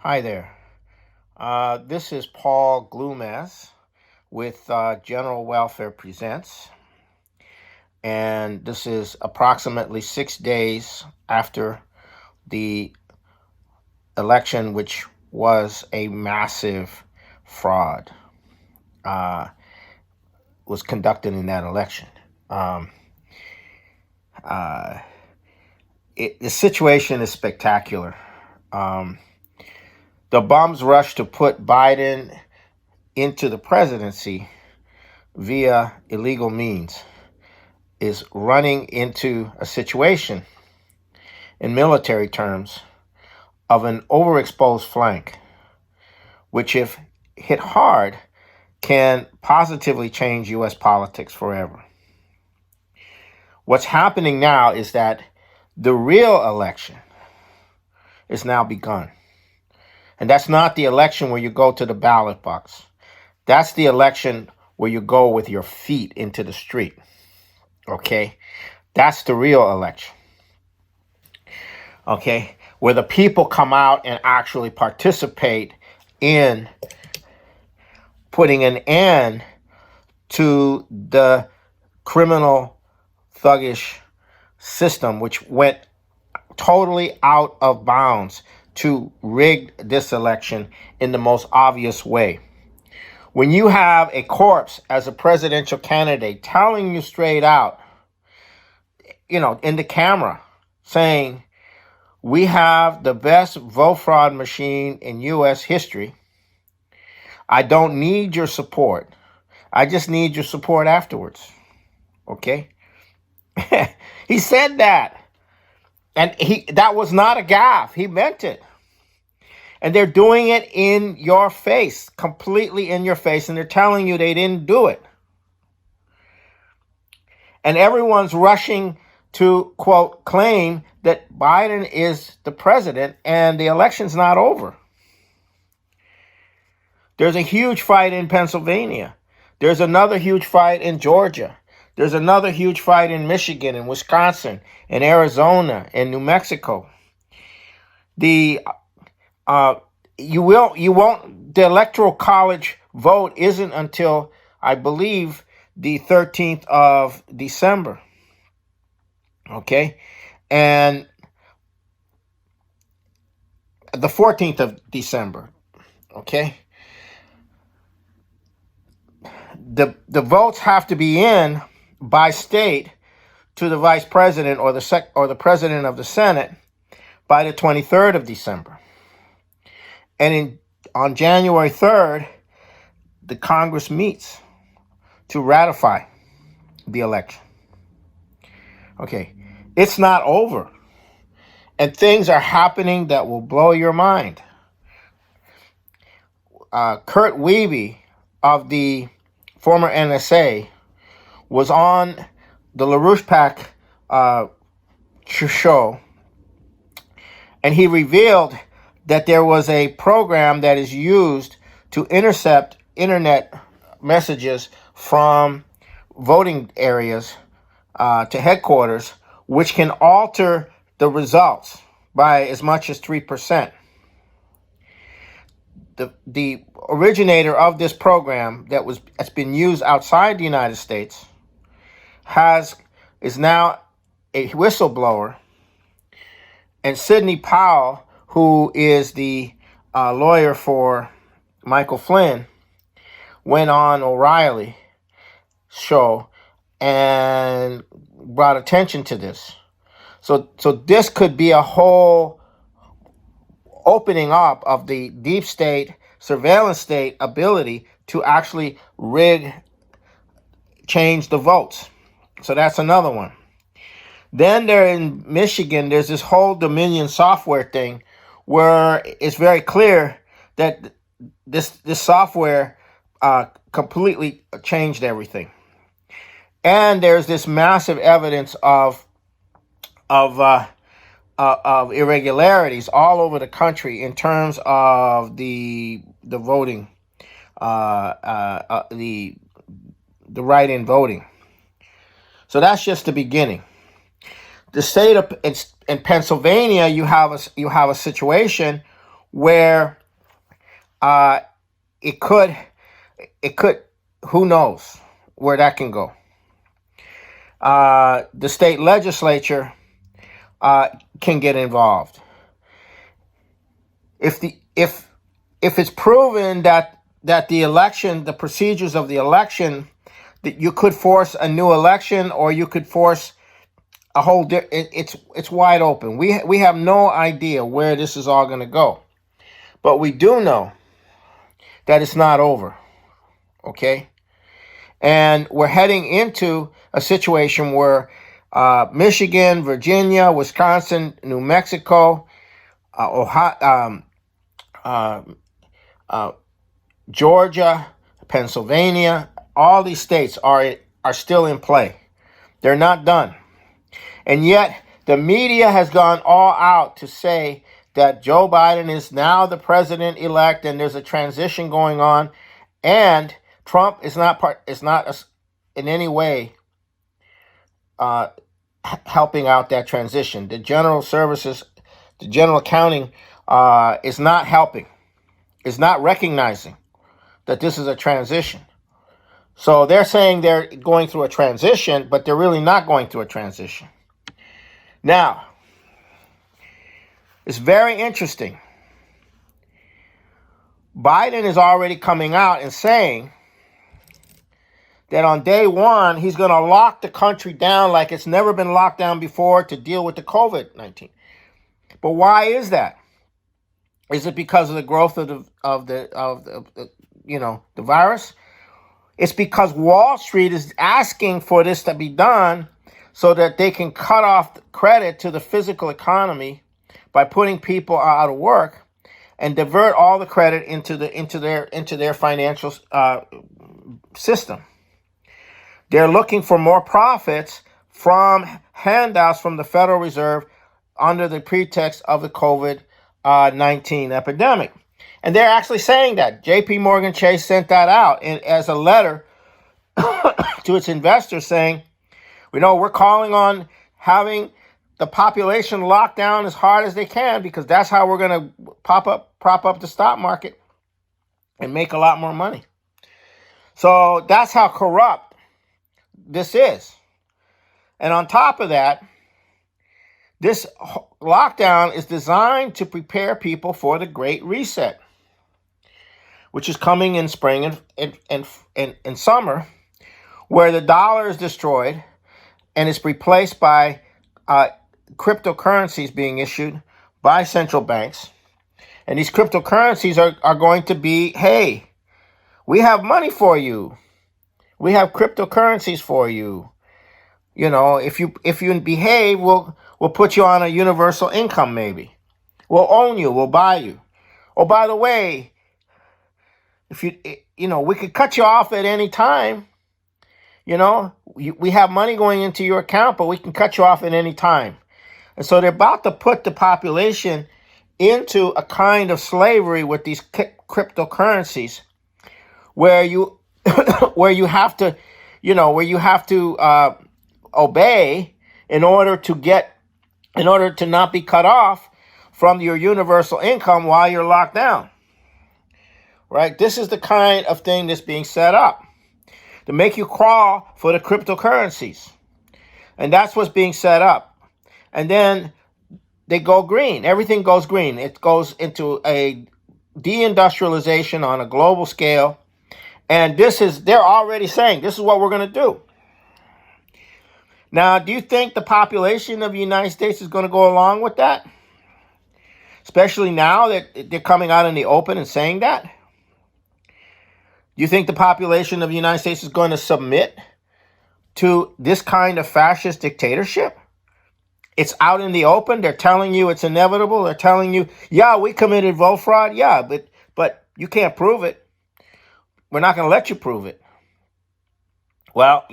Hi there. This is Paul Glumaz with General Welfare Presents, and this is approximately 6 days after the election, which was a massive fraud, was conducted in that election. Um, uh, the situation is spectacular. The bums rush to put Biden into the presidency via illegal means is running into a situation, in military terms, of an overexposed flank, which, if hit hard, can positively change U.S. politics forever. What's happening now is that the real election is now begun. And that's not the election where you go to the ballot box. That's the election where you go with your feet into the street. Okay? That's the real election. Okay? Where the people come out and actually participate in putting an end to the criminal, thuggish system, which went totally out of bounds to rig this election in the most obvious way. When you have a corpse as a presidential candidate telling you straight out, in the camera, saying, we have the best vote fraud machine in U.S. history. I don't need your support. I just need your support afterwards. Okay? He said that. And that was not a gaffe. He meant it. And they're doing it in your face, completely in your face, and they're telling you they didn't do it. And everyone's rushing to, quote, claim that Biden is the president and the election's not over. There's a huge fight in Pennsylvania. There's another huge fight in Georgia. There's another huge fight in Michigan and Wisconsin and Arizona and New Mexico. The electoral college vote isn't until, I believe, the 13th of December. Okay? And the 14th of December. Okay? The votes have to be in by state to the vice president or the president of the Senate by the 23rd of December. And on January 3rd, the Congress meets to ratify the election. Okay, it's not over. And things are happening that will blow your mind. Kurt Wiebe of the former NSA was on the LaRouche Pack show, and he revealed that there was a program that is used to intercept internet messages from voting areas to headquarters, which can alter the results by as much as 3%. The originator of this program that's been used outside the United States is now a whistleblower, and Sidney Powell, who is the lawyer for Michael Flynn, went on O'Reilly show and brought attention to this. So this could be a whole opening up of the deep state, surveillance state ability to actually change the votes. So that's another one. Then there in Michigan, there's this whole Dominion software thing where it's very clear that this software completely changed everything. And there's this massive evidence of irregularities all over the country in terms of the voting, the write-in voting. So that's just the beginning. The state of in Pennsylvania, you have a situation where it could, who knows where that can go. The state legislature can get involved. If it's proven that the election, the procedures of the election, that you could force a new election, or you could force a whole. It's wide open. We have no idea where this is all going to go, but we do know that it's not over. Okay, and we're heading into a situation where Michigan, Virginia, Wisconsin, New Mexico, Ohio, Georgia, Pennsylvania, all these states are still in play. They're not done. And yet the media has gone all out to say that Joe Biden is now the president-elect and there's a transition going on, and Trump is not in any way helping out that transition. The general services, the general accounting is not helping, is not recognizing that this is a transition. So they're saying they're going through a transition, but they're really not going through a transition. Now, it's very interesting. Biden is already coming out and saying that on day one, he's going to lock the country down like it's never been locked down before to deal with the COVID-19. But why is that? Is it because of the growth of the virus? It's because Wall Street is asking for this to be done so that they can cut off credit to the physical economy by putting people out of work and divert all the credit into their financial system. They're looking for more profits from handouts from the Federal Reserve under the pretext of the COVID-19 epidemic. And they're actually saying that. JP Morgan Chase sent that out as a letter to its investors saying, we're calling on having the population locked down as hard as they can because that's how we're going to prop up the stock market and make a lot more money. So that's how corrupt this is. And on top of that, this lockdown is designed to prepare people for the Great Reset, which is coming in spring and summer, where the dollar is destroyed and it's replaced by cryptocurrencies being issued by central banks. And these cryptocurrencies are going to be, hey, we have money for you. We have cryptocurrencies for you. If you behave, we'll put you on a universal income maybe. We'll own you. We'll buy you. Oh, by the way, if we could cut you off at any time. We have money going into your account, but we can cut you off at any time. And so they're about to put the population into a kind of slavery with these cryptocurrencies, where you have to obey in order to not be cut off from your universal income while you're locked down. Right? This is the kind of thing that's being set up to make you crawl for the cryptocurrencies. And that's what's being set up. And then they go green. Everything goes green. It goes into a deindustrialization on a global scale. And they're already saying, this is what we're going to do. Now, do you think the population of the United States is going to go along with that? Especially now that they're coming out in the open and saying that? Do you think the population of the United States is going to submit to this kind of fascist dictatorship? It's out in the open. They're telling you it's inevitable. They're telling you, yeah, we committed vote fraud. Yeah, but you can't prove it. We're not going to let you prove it. Well,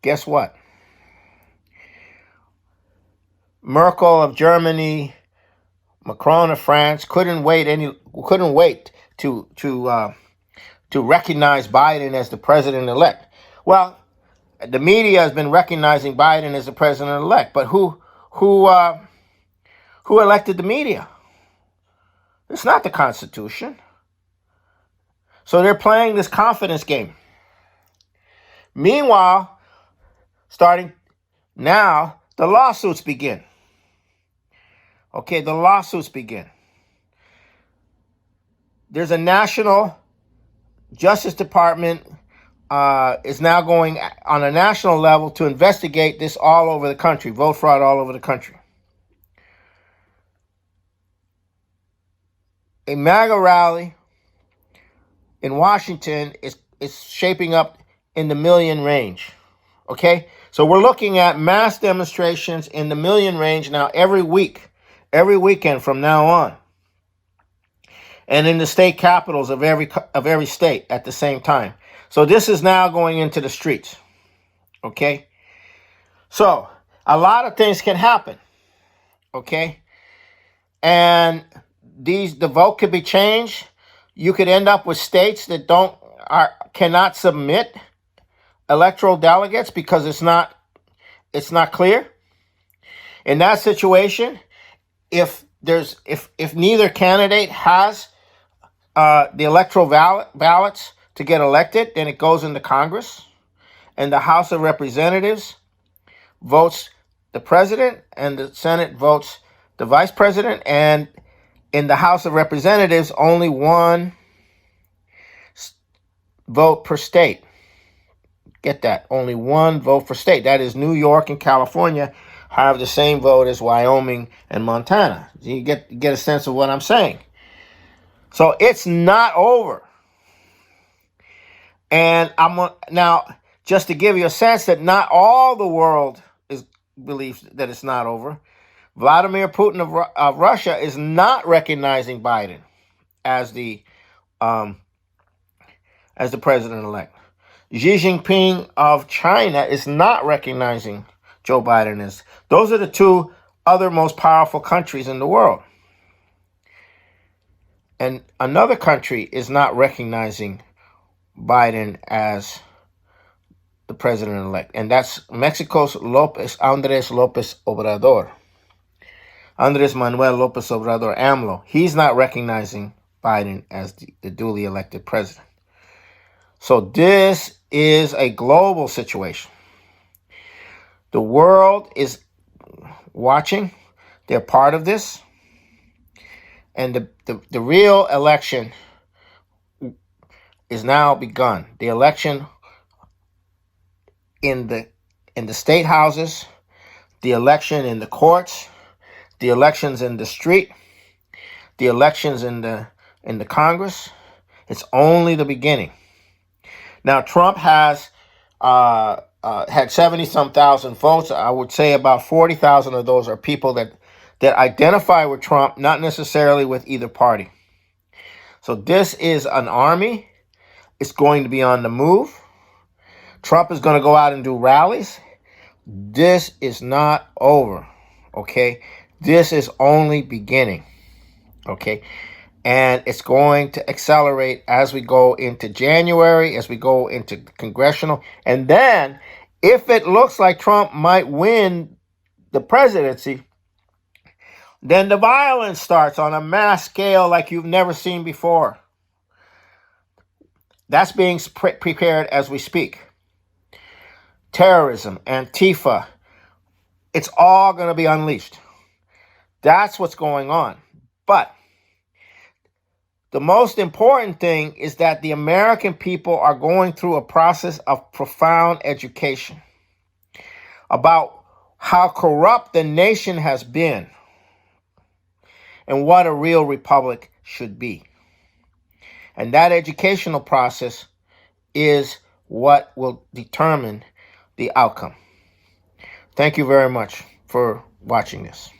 guess what? Merkel of Germany, Macron of France couldn't wait to recognize Biden as the president-elect. Well, the media has been recognizing Biden as the president-elect, but who Who elected the media? It's not the Constitution. So they're playing this confidence game. Meanwhile, starting now, the lawsuits begin. Okay, the lawsuits begin. There's a national Justice Department is now going on a national level to investigate this all over the country, vote fraud all over the country. A MAGA rally in Washington is shaping up in the million range. Okay? So we're looking at mass demonstrations in the million range now every weekend from now on. And in the state capitals of every state at the same time. So this is now going into the streets. Okay? So a lot of things can happen. Okay? And the vote could be changed. You could end up with states that cannot submit electoral delegates because it's not clear. In that situation, if neither candidate has the electoral ballots to get elected, then it goes into Congress, and the House of Representatives votes the president, and the Senate votes the vice president, and in the House of Representatives, only one vote per state. Get that? Only one vote per state. That is, New York and California have the same vote as Wyoming and Montana. You get a sense of what I'm saying. So it's not over. And now, just to give you a sense that not all the world believes that it's not over, Vladimir Putin of Russia is not recognizing Biden as the president-elect. Xi Jinping of China is not recognizing Joe Biden as. Those are the two other most powerful countries in the world. And another country is not recognizing Biden as the president-elect, and that's Mexico's Andrés López Obrador. Andrés Manuel López Obrador, AMLO. He's not recognizing Biden as the duly elected president. So this is a global situation. The world is watching. They're part of this. And the real election is now begun. The election in the state houses, the election in the courts, the elections in the street, the elections in the Congress. It's only the beginning. Now, Trump has had 70-some thousand votes. I would say about 40,000 of those are people that identify with Trump, not necessarily with either party. So this is an army. It's going to be on the move. Trump is going to go out and do rallies. This is not over, okay? This is only beginning, okay? And it's going to accelerate as we go into January, as we go into congressional. And then, if it looks like Trump might win the presidency, then the violence starts on a mass scale like you've never seen before. That's being prepared as we speak. Terrorism, Antifa, it's all going to be unleashed. That's what's going on. But the most important thing is that the American people are going through a process of profound education about how corrupt the nation has been and what a real republic should be. And that educational process is what will determine the outcome. Thank you very much for watching this.